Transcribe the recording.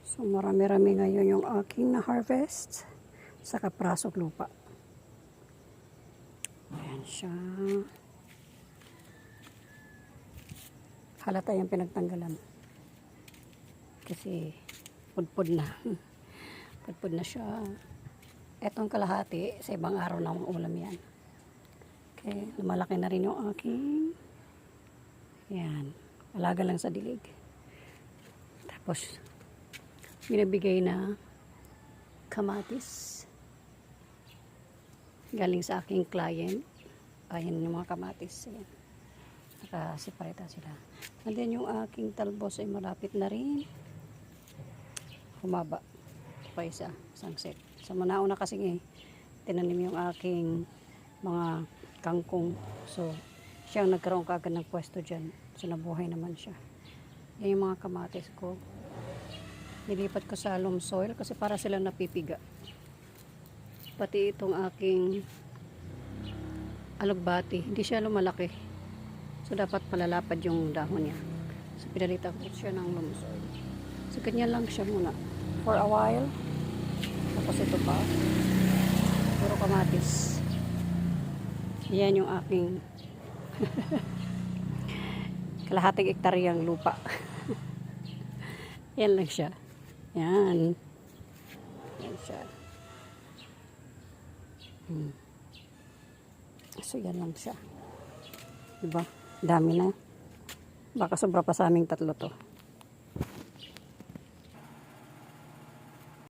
So marami-rami ngayon yung aking na-harvest sa kaprasok lupa. Ayan siya. Halata yung pinagtanggalan. Kasi pudpud na. Pudpud na siya. Etong kalahati, sa ibang araw na ulam yan. Okay, lumalaki na rin yung aking. Ayan. Alaga lang sa dilig. Tapos, binibigay na kamatis. Galing sa aking client. Ayan yung mga kamatis. Ayan. Nakaseparata sila. And then yung aking talbos ay malapit na rin. Humaba. Ito pa isang set. Sa manauna kasi tinanim yung aking mga kangkong. So, siyang nagkaroon kaagad ng pwesto dyan. So, nabuhay naman siya. Yan yung mga kamatis ko. Nilipat ko sa loam soil kasi para silang napipiga. Pati itong aking alugbati, hindi siya lumalaki. So, dapat palalapad yung dahon niya. So, pinalitan ko siya ng loam soil. So, ganyan lang siya muna. For a while. Tapos ito pa. Puro kamatis. Yan yung aking kalahating ektaryang lupa. Yan lang siya. Yan. Yan siya. So, yan lang siya. Diba? Dami na. Baka sobra pa sa aming tatlo to.